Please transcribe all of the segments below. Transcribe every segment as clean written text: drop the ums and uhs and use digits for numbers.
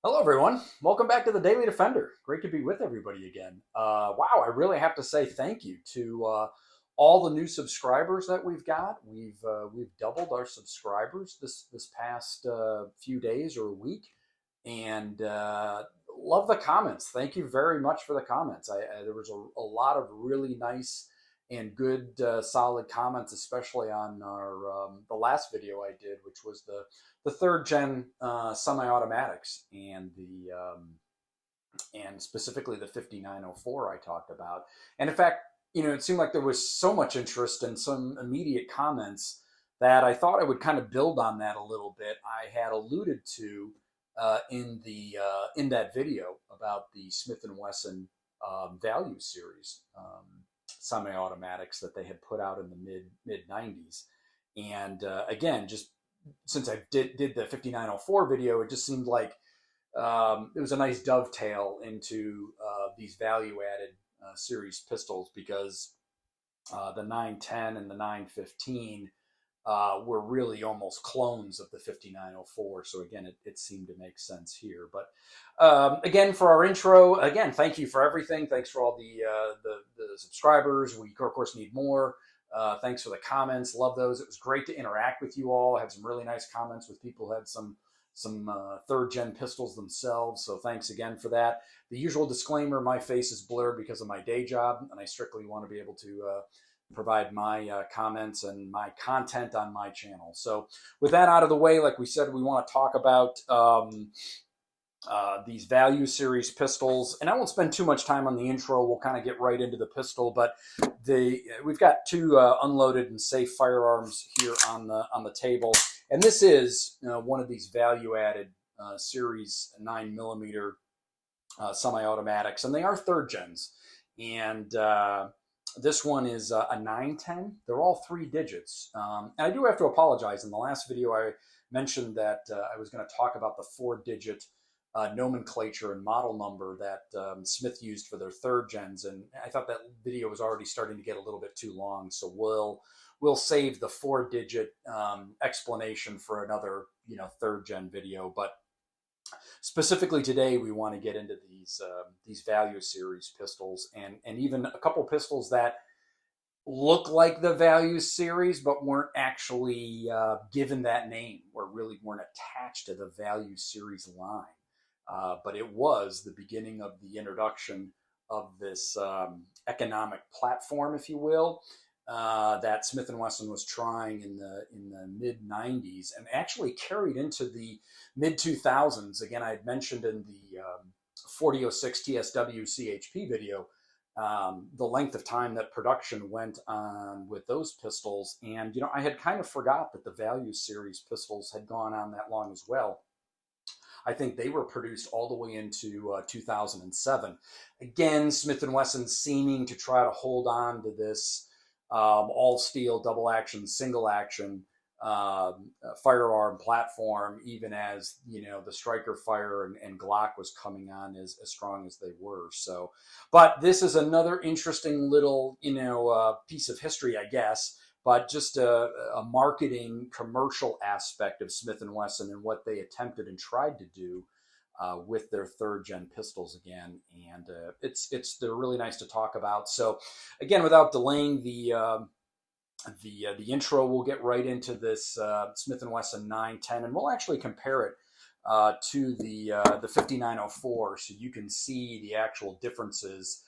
Hello, everyone. Welcome back to the Daily Defender. Great to be with everybody again. Wow, I really have to say thank you to all the new subscribers that we've got. We've doubled our subscribers this past few days or a week, and love the comments. Thank you very much for the comments. There was a lot of really nice and good, solid comments, especially on our the last video I did, which was the third gen semi-automatics and specifically the 5904 I talked about. And in fact, it seemed like there was so much interest and some immediate comments that I thought I would kind of build on that a little bit. I had alluded to in that video about the Smith and Wesson value series semi-automatics that they had put out in the mid 90s. And again, just since I did the 5904 video, it just seemed like it was a nice dovetail into these value added series pistols because the 910 and the 915 were really almost clones of the 5904. So again, it seemed to make sense here. But again, for our intro, again, thank you for everything. Thanks for all the subscribers. We of course need more. Thanks for the comments. Love those. It was great to interact with you all. I had some really nice comments with people who had some third gen pistols themselves. So thanks again for that. The usual disclaimer: my face is blurred because of my day job, and I strictly want to be able to provide my comments and my content on my channel. So with that out of the way, like we said, we want to talk about these value series pistols, and I won't spend too much time on the intro. We'll kind of get right into the pistol, but we've got two unloaded and safe firearms here on the table, and this is one of these value added series 9mm semi-automatics, and they are third gens, and this one is a 910. They're all three digits. And I do have to apologize. In the last video, I mentioned that I was going to talk about the four-digit nomenclature and model number that Smith used for their third gens. And I thought that video was already starting to get a little bit too long. So we'll save the four-digit explanation for another third gen video. But specifically today, we want to get into these value series pistols and even a couple pistols that look like the value series, but weren't actually given that name or really weren't attached to the value series line. But it was the beginning of the introduction of this economic platform, if you will, that Smith and Wesson was trying in the mid 90s and actually carried into the mid 2000s. Again, I had mentioned in the 4006 TSW CHP video the length of time that production went on with those pistols, and I had kind of forgot that the value series pistols had gone on that long as well. I think they were produced all the way into 2007. Again, Smith and Wesson seeming to try to hold on to this all steel, double action, single action firearm platform, even as the striker fire and Glock was coming on as strong as they were. So, but this is another interesting little piece of history, I guess. But just a marketing commercial aspect of Smith and Wesson and what they attempted and tried to do with their third gen pistols again, and they're really nice to talk about. So again, without delaying the intro, we'll get right into this Smith and Wesson 910, and we'll actually compare it to the 5904, so you can see the actual differences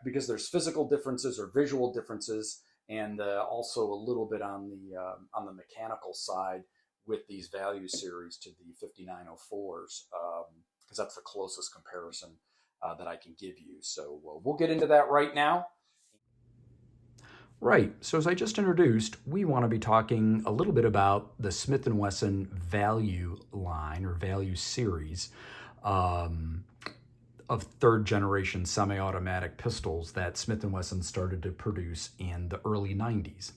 because there's physical differences or visual differences, and also a little bit on the mechanical side with these value series to the 5904s, because that's the closest comparison that I can give you. So we'll get into that right now. Right, so as I just introduced, we want to be talking a little bit about the Smith & Wesson value line or value series of third generation semi-automatic pistols that Smith & Wesson started to produce in the early 90s.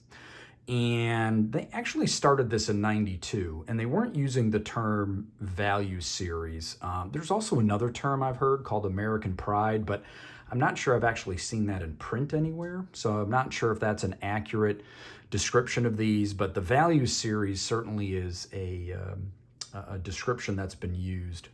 And they actually started this in 92, and they weren't using the term value series. There's also another term I've heard called American Pride, but I'm not sure I've actually seen that in print anywhere. So I'm not sure if that's an accurate description of these, but the value series certainly is a description that's been used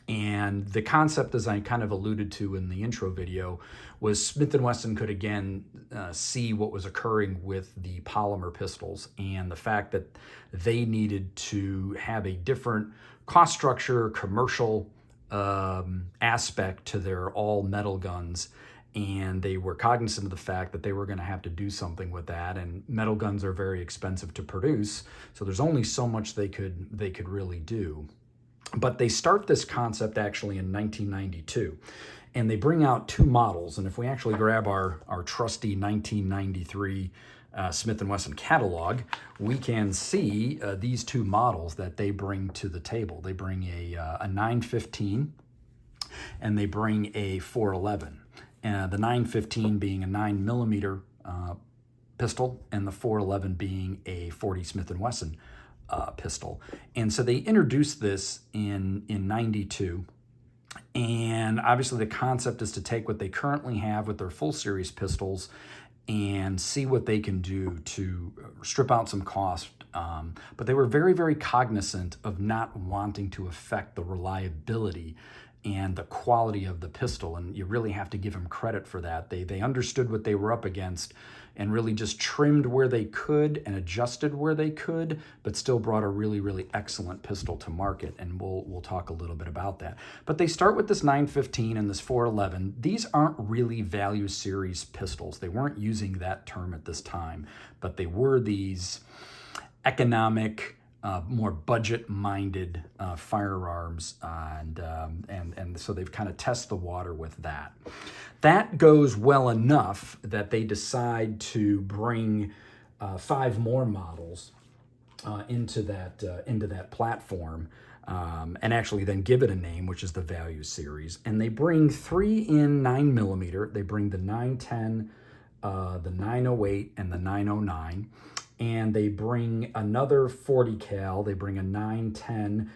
And the concept, as I kind of alluded to in the intro video, was Smith & Wesson could again see what was occurring with the polymer pistols and the fact that they needed to have a different cost structure, commercial aspect to their all-metal guns. And they were cognizant of the fact that they were going to have to do something with that. And metal guns are very expensive to produce, so there's only so much they could really do. But they start this concept actually in 1992, and they bring out two models. And if we actually grab our trusty 1993 Smith & Wesson catalog, we can see these two models that they bring to the table. They bring a 915 and they bring a 411. The 915 being a 9mm pistol and the 411 being a 40 Smith & Wesson pistol. And so they introduced this in 92. And obviously the concept is to take what they currently have with their full series pistols and see what they can do to strip out some cost. But they were very, very cognizant of not wanting to affect the reliability and the quality of the pistol, and you really have to give them credit for that. They understood what they were up against and really just trimmed where they could and adjusted where they could, but still brought a really, really excellent pistol to market, and we'll talk a little bit about that. But they start with this 915 and this 411. These aren't really value series pistols. They weren't using that term at this time, but they were these economic, more budget-minded firearms, and so they've kind of tested the water with that. That goes well enough that they decide to bring 5 more models into that platform, and actually then give it a name, which is the Value Series. And they bring 3 in 9mm. They bring the 910, the 908, and the 909. And they bring another 40 cal. They bring a 910.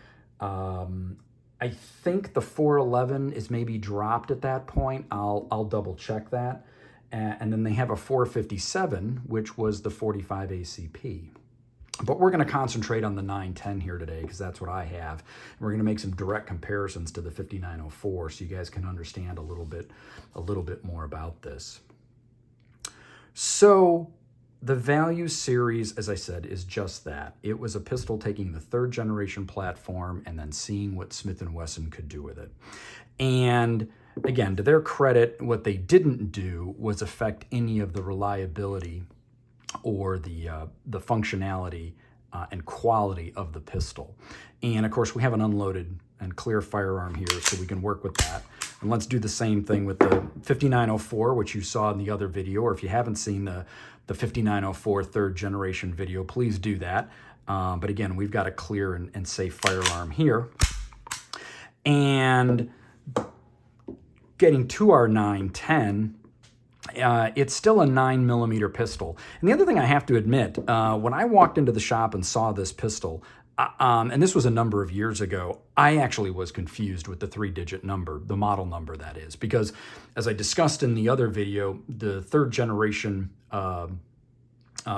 I think the 411 is maybe dropped at that point. I'll double check that. And then they have a 457, which was the 45 ACP. But we're going to concentrate on the 910 here today because that's what I have. And we're going to make some direct comparisons to the 5904 so you guys can understand a little bit more about this. So the Value Series, as I said, is just that. It was a pistol taking the 3rd generation platform and then seeing what Smith & Wesson could do with it. And again, to their credit, what they didn't do was affect any of the reliability or the functionality and quality of the pistol. And of course, we have an unloaded and clear firearm here, so we can work with that. And let's do the same thing with the 5904, which you saw in the other video, or if you haven't seen the 5904 3rd generation video, please do that. But again, we've got a clear and safe firearm here. And getting to our 910, it's still a 9mm pistol. And the other thing I have to admit, when I walked into the shop and saw this pistol, and this was a number of years ago, I actually was confused with the 3-digit number, the model number that is, because as I discussed in the other video, the 3rd generation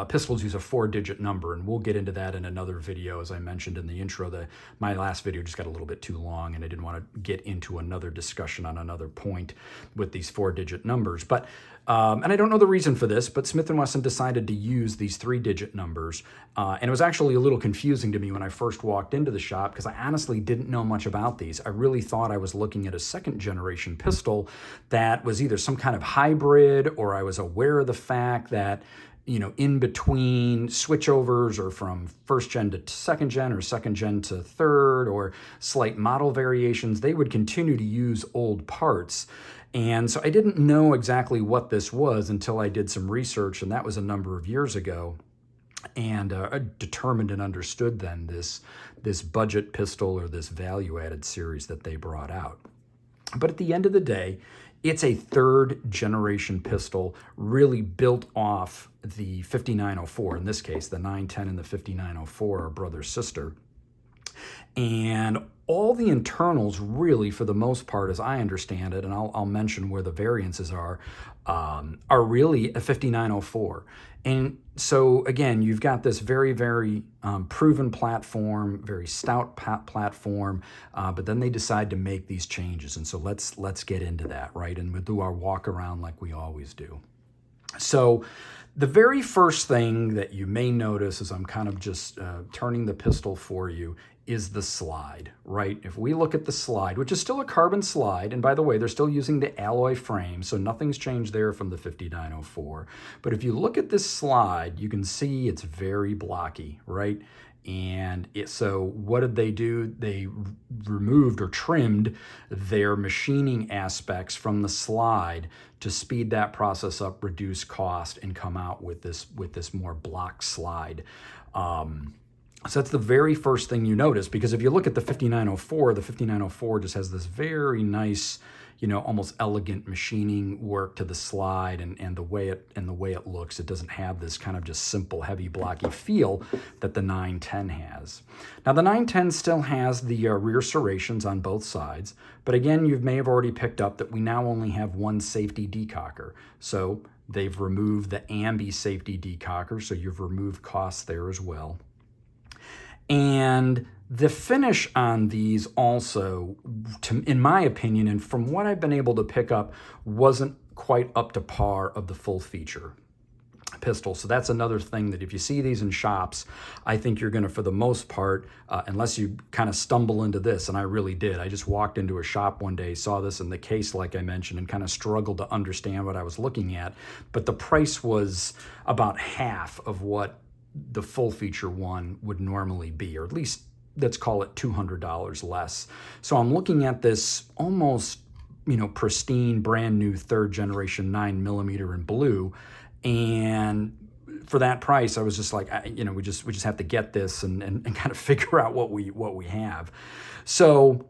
pistols use a 4-digit number, and we'll get into that in another video. As I mentioned in the intro, my last video just got a little bit too long, and I didn't want to get into another discussion on another point with these 4-digit numbers. But and I don't know the reason for this, but Smith & Wesson decided to use these 3-digit numbers, and it was actually a little confusing to me when I first walked into the shop because I honestly didn't know much about these. I really thought I was looking at a 2nd generation pistol that was either some kind of hybrid, or I was aware of the fact that, you know, in between switchovers or from 1st gen to 2nd gen or 2nd gen to 3rd or slight model variations, they would continue to use old parts. And so I didn't know exactly what this was until I did some research, and that was a number of years ago. And I determined and understood then this budget pistol or this value-added series that they brought out. But at the end of the day, it's a 3rd generation pistol really built off the 5904. In this case, the 910 and the 5904 are brother-sister. And all the internals really, for the most part, as I understand it, and I'll mention where the variances are really a 5904. And so again, you've got this very, very proven platform, very stout platform, but then they decide to make these changes. And so let's get into that, right? And we'll do our walk around like we always do. So the very first thing that you may notice as I'm kind of just turning the pistol for you is the slide, right? If we look at the slide, which is still a carbon slide, and by the way, they're still using the alloy frame, so nothing's changed there from the 5904. But if you look at this slide, you can see it's very blocky, right? And so what did they do? They removed or trimmed their machining aspects from the slide to speed that process up, reduce cost, and come out with this more block slide. So that's the very first thing you notice, because if you look at the 5904 just has this very nice, almost elegant machining work to the slide and the way it looks. It doesn't have this kind of just simple, heavy, blocky feel that the 910 has. Now the 910 still has the rear serrations on both sides, but again, you may have already picked up that we now only have one safety decocker. So they've removed the ambi safety decocker, so you've removed costs there as well. And the finish on these also, in my opinion, and from what I've been able to pick up, wasn't quite up to par of the full feature pistol. So that's another thing that if you see these in shops, I think you're going to, for the most part, unless you kind of stumble into this, and I really did. I just walked into a shop one day, saw this in the case, like I mentioned, and kind of struggled to understand what I was looking at. But the price was about half of what the full feature one would normally be, or at least let's call it $200 less. So I'm looking at this almost, pristine, brand new 3rd generation 9mm in blue, and for that price, I was just like, we just have to get this and kind of figure out what we have. So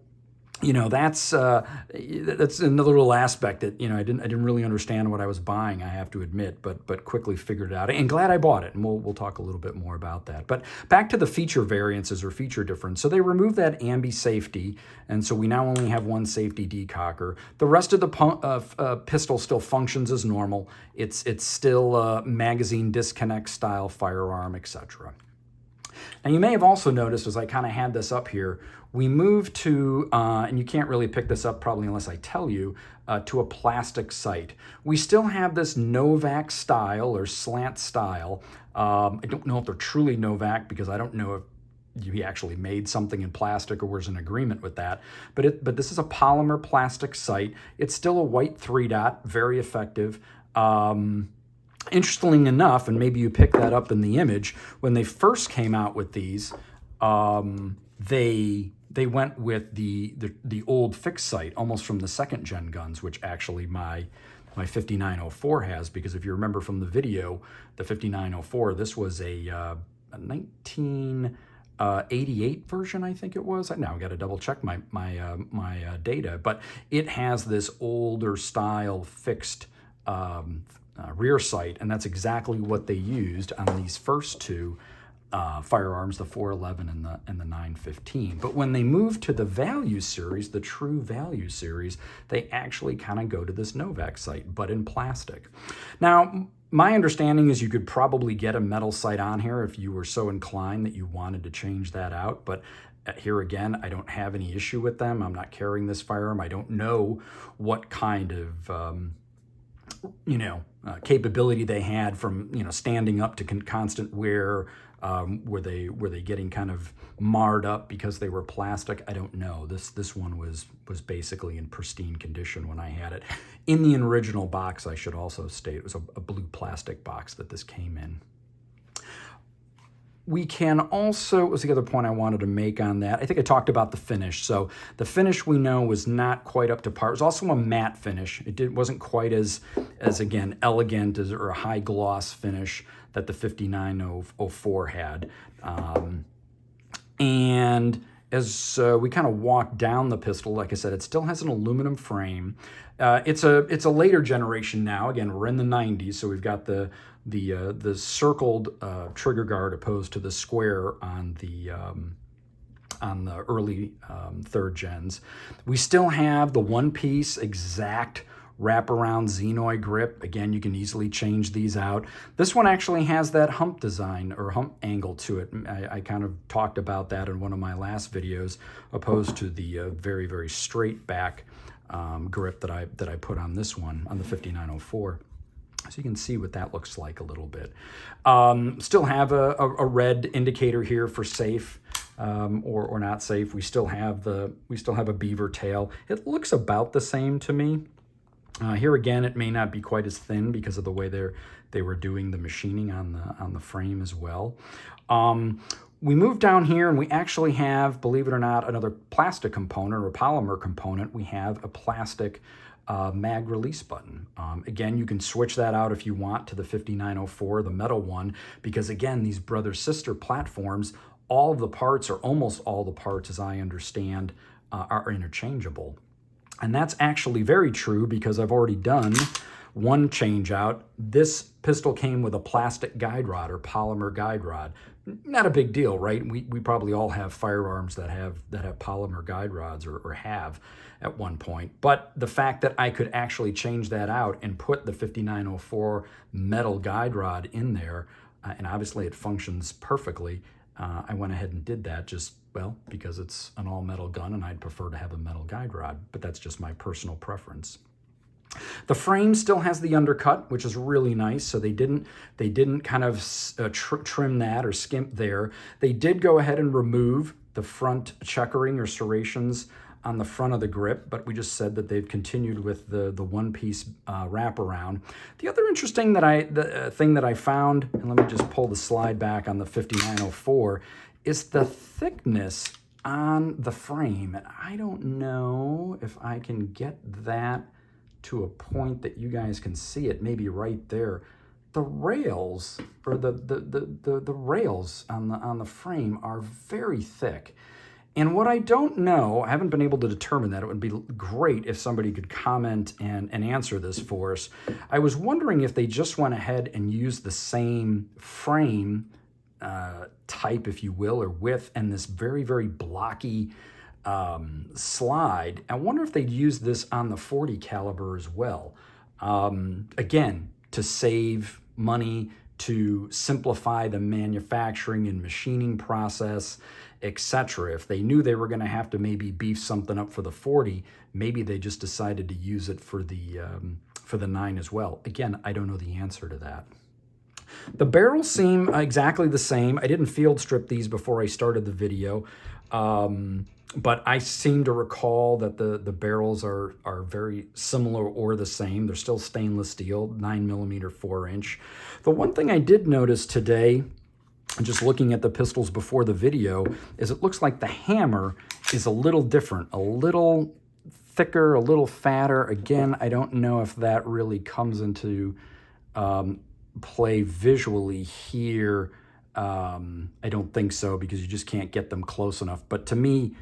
that's another little aspect that I didn't really understand what I was buying, I have to admit, but quickly figured it out, and glad I bought it, and we'll talk a little bit more about that. But back to the feature variances or feature difference. So they removed that ambi safety, and so we now only have one safety decocker. The rest of the pistol still functions as normal. It's still a magazine disconnect style firearm, etc. Now you may have also noticed, as I kind of had this up here, we moved to, and you can't really pick this up probably unless I tell you, to a plastic sight. We still have this Novak style or slant style. I don't know if they're truly Novak, because I don't know if he actually made something in plastic or was in agreement with that. But this is a polymer plastic sight. It's still a white 3-dot, very effective. Interestingly enough, and maybe you pick that up in the image, when they first came out with these, they went with the old fixed sight, almost from the 2nd gen guns, which actually my 5904 has, because if you remember from the video, the 5904, this was a 1988 version, I think it was. Now I got to double check my data, but it has this older style fixed rear sight, and that's exactly what they used on these first two firearms, the 411 and the 915. But when they moved to the value series, the true value series, they actually kind of go to this Novak sight, but in plastic. Now, my understanding is you could probably get a metal sight on here if you were so inclined that you wanted to change that out, but here again, I don't have any issue with them. I'm not carrying this firearm. I don't know what kind of capability they had from standing up to constant wear. Were they getting kind of marred up because they were plastic? I don't know. This one was basically in pristine condition when I had it. In the original box, I should also state, it was a blue plastic box that this came in. We can also, what was the other point I wanted to make on that? I think I talked about the finish. So the finish we know was not quite up to par. It was also a matte finish. It wasn't quite as again, elegant or a high gloss finish that the 5904 had. And as we kind of walk down the pistol, like I said, it still has an aluminum frame. It's a later generation now. Again, we're in the 90s, so we've got the circled trigger guard opposed to the square on on the early third gens. We still have the one-piece exact wraparound xenoid grip. Again, you can easily change these out. This one actually has that hump design or hump angle to it. I kind of talked about that in one of my last videos, opposed to the very, very straight back grip that I put on this one, on the 5904. So you can see what that looks like a little bit. Still have a red indicator here for safe or not safe. We still have a beaver tail. It looks about the same to me. Here again, it may not be quite as thin because of the way they were doing the machining on the frame as well. We move down here and we actually have, believe it or not, another plastic component or polymer component. We have a plastic mag release button. Again, you can switch that out if you want to the 5904, the metal one, because again, these brother-sister platforms, all of the parts, or almost all the parts as I understand, are interchangeable. And that's actually very true because I've already done one change out. This pistol came with a plastic guide rod or polymer guide rod. Not a big deal, right? We probably all have firearms that have polymer guide rods or have at one point. But the fact that I could actually change that out and put the 5904 metal guide rod in there, and obviously it functions perfectly, I went ahead and did that just, well, because it's an all-metal gun and I'd prefer to have a metal guide rod, but that's just my personal preference. The frame still has the undercut, which is really nice. So they didn't kind of trim that or skimp there. They did go ahead and remove the front checkering or serrations on the front of the grip, but we just said that they've continued with the one-piece wraparound. The other interesting thing that I found, and let me just pull the slide back on the 5904, is the thickness on the frame. And I don't know if I can get that to a point that you guys can see it, maybe right there. The rails, or the rails on the frame are very thick. And what I don't know, I haven't been able to determine that. It would be great if somebody could comment and answer this for us. I was wondering if they just went ahead and used the same frame type, if you will, or width, and this very, very blocky slide. I wonder if they'd use this on the 40 caliber as well. Again, to save money, to simplify the manufacturing and machining process, etc. If they knew they were going to have to maybe beef something up for the 40, maybe they just decided to use it for the 9 as well. Again, I don't know the answer to that. The barrels seem exactly the same. I didn't field strip these before I started the video, but I seem to recall that the barrels are very similar or the same. They're still stainless steel, 9mm 4-inch. The one thing I did notice today, just looking at the pistols before the video, is it looks like the hammer is a little different, a little thicker, a little fatter. Again, I don't know if that really comes into play visually here. I don't think so, because you just can't get them close enough. But to me,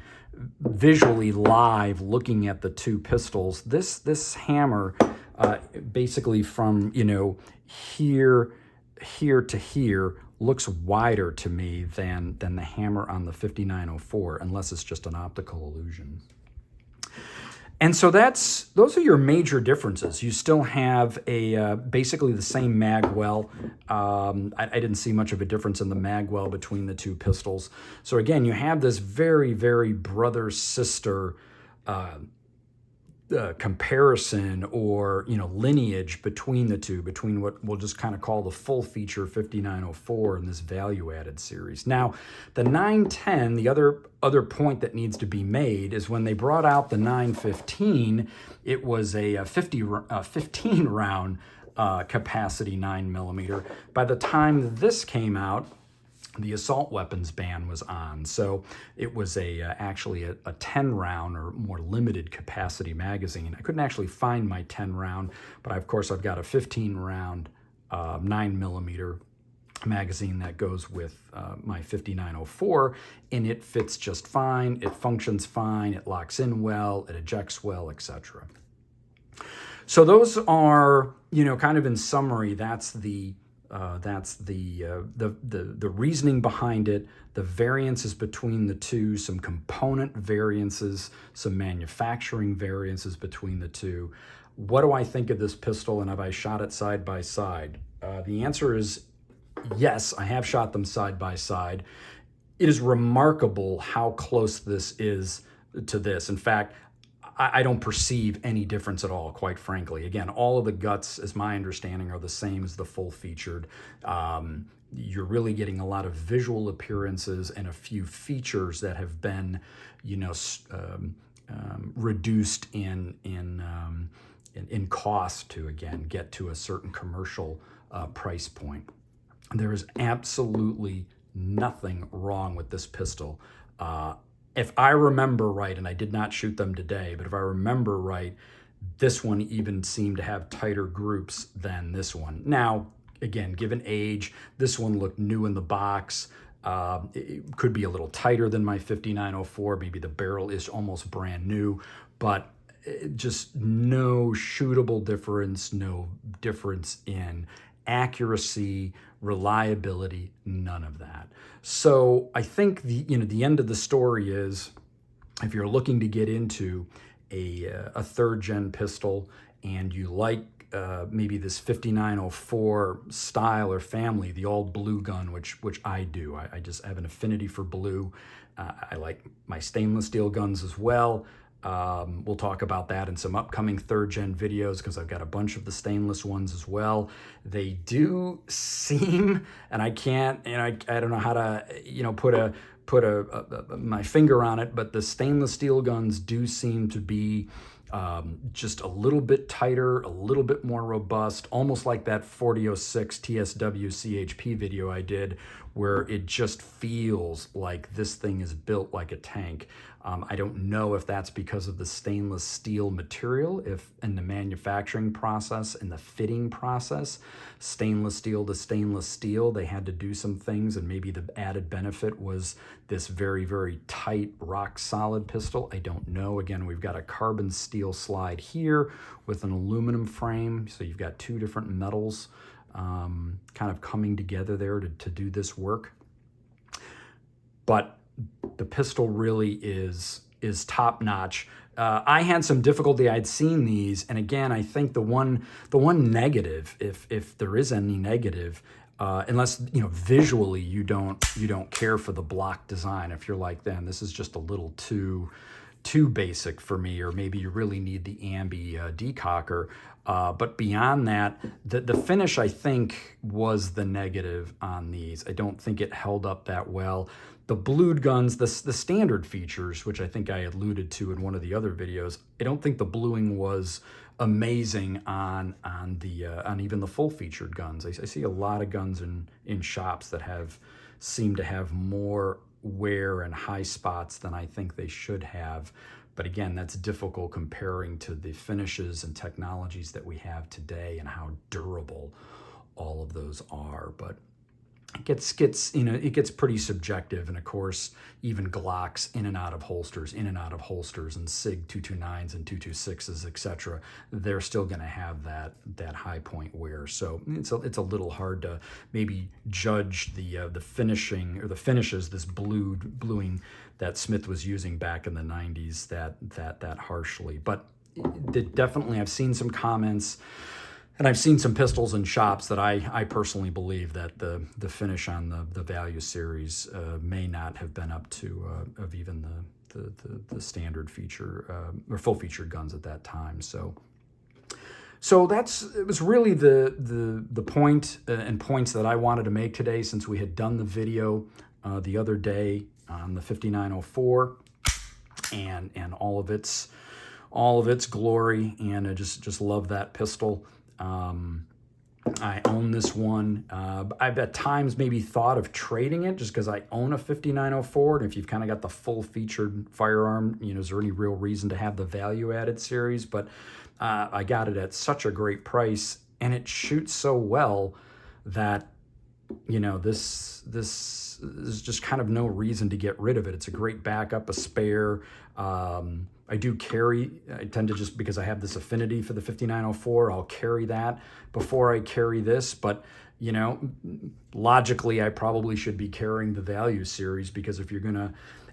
visually live, looking at the two pistols, this hammer, basically from here to here, looks wider to me than the hammer on the 5904, unless it's just an optical illusion. And so those are your major differences. You still have basically the same magwell. I didn't see much of a difference in the magwell between the two pistols. So again, you have this very, very brother-sister comparison or lineage between the two, between what we'll just kind of call the full feature 5904 and this value added series. Now, the 910, the other point that needs to be made is when they brought out the 915, it was a 15 round capacity 9mm. By the time this came out, the assault weapons ban was on. So it was actually a 10 round or more limited capacity magazine. I couldn't actually find my 10 round, but of course I've got a 15 round 9mm magazine that goes with my 5904, and it fits just fine. It functions fine. It locks in well. It ejects well, etc. So those are, kind of in summary, that's the That's the reasoning behind it, the variances between the two, some component variances, some manufacturing variances between the two. What do I think of this pistol, and have I shot it side by side? The answer is yes, I have shot them side by side. It is remarkable how close this is to this. In fact, I don't perceive any difference at all, quite frankly. Again, all of the guts, as my understanding, are the same as the full-featured. You're really getting a lot of visual appearances and a few features that have been, reduced in cost to, again, get to a certain commercial price point. There is absolutely nothing wrong with this pistol. If I remember right, and I did not shoot them today, but if I remember right, this one even seemed to have tighter groups than this one. Now, again, given age, this one looked new in the box. It could be a little tighter than my 5904. Maybe the barrel is almost brand new, but just no shootable difference, no difference in accuracy, reliability, none of that. So I think the end of the story is, if you're looking to get into a third gen pistol and you like maybe this 5904 style or family, the all blue gun, which I do. I just have an affinity for blue. I like my stainless steel guns as well. We'll talk about that in some upcoming third gen videos, because I've got a bunch of the stainless ones as well. They do seem, and I can't, I don't know how to, put my finger on it, but the stainless steel guns do seem to be just a little bit tighter, a little bit more robust, almost like that 4006 TSW CHP video I did, where it just feels like this thing is built like a tank. I don't know if that's because of the stainless steel material, if in the manufacturing process, in the fitting process, stainless steel to stainless steel, they had to do some things, and maybe the added benefit was this very, very tight, rock solid pistol. I don't know. Again, we've got a carbon steel slide here with an aluminum frame, so you've got two different metals kind of coming together there to do this work. But the pistol really is top notch. I had some difficulty. I'd seen these, and again, I think the one negative, if there is any negative, unless visually you don't care for the block design. If you're like, then this is just a little too basic for me, or maybe you really need the ambi decocker. But beyond that, the finish, I think, was the negative on these. I don't think it held up that well. The blued guns, the standard features, which I think I alluded to in one of the other videos, I don't think the bluing was amazing on even the full featured guns. I see a lot of guns in shops that seem to have more wear and high spots than I think they should have. But again, that's difficult comparing to the finishes and technologies that we have today and how durable all of those are. But it gets pretty subjective. And of course, even Glocks in and out of holsters, and SIG 229s and 226s, etc., they're still going to have that high point wear. So it's a little hard to maybe judge the finishing or the finishes, this bluing that Smith was using back in the 90s that harshly. But definitely, I've seen some comments, and I've seen some pistols in shops that I personally believe that the finish on the Value series may not have been up to of even the standard feature or full featured guns at that time. So it was really the point and points that I wanted to make today, since we had done the video the other day on the 5904 and all of its glory, and I just love that pistol. I own this one. I've at times maybe thought of trading it just because I own a 5904, and if you've kind of got the full featured firearm, is there any real reason to have the value added series? But I got it at such a great price, and it shoots so well that this is just kind of no reason to get rid of it. It's a great backup, a spare. I do carry, I tend to, just because I have this affinity for the 5904, I'll carry that before I carry this. But, you know, logically, I probably should be carrying the value series, because if you're going to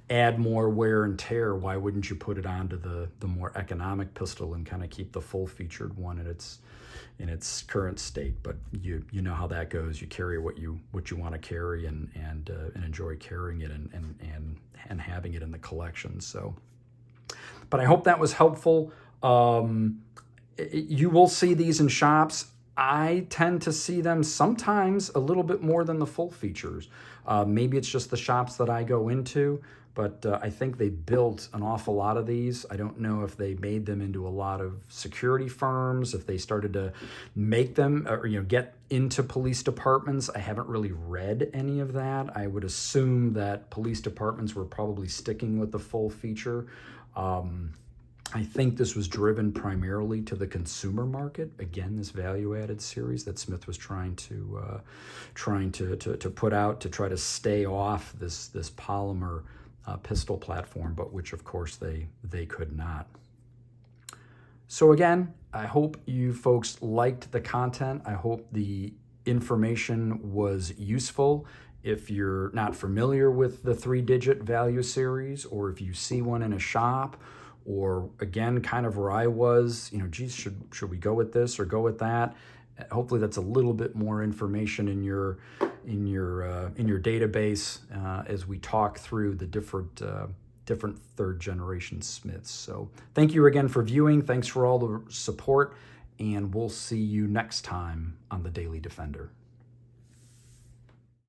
add more wear and tear, why wouldn't you put it onto the more economic pistol and kind of keep the full featured one in its current state? But you know how that goes. You carry what you want to carry, and enjoy carrying it and having it in the collection. So, but I hope that was helpful. You will see these in shops. I tend to see them sometimes a little bit more than the full features. Maybe it's just the shops that I go into, but I think they built an awful lot of these. I don't know if they made them into a lot of security firms, if they started to make them, or, you know, get into police departments. I haven't really read any of that. I would assume that police departments were probably sticking with the full feature. I think this was driven primarily to the consumer market. Again, this value-added series that Smith was trying to put out to try to stay off this polymer pistol platform, but which of course they could not. So again, I hope you folks liked the content. I hope the information was useful. If you're not familiar with the 3-digit value series, or if you see one in a shop, or again, kind of where I was, you know, geez, should we go with this or go with that? Hopefully that's a little bit more information in your database as we talk through the different 3rd generation Smiths. So thank you again for viewing. Thanks for all the support, and we'll see you next time on the Daily Defender.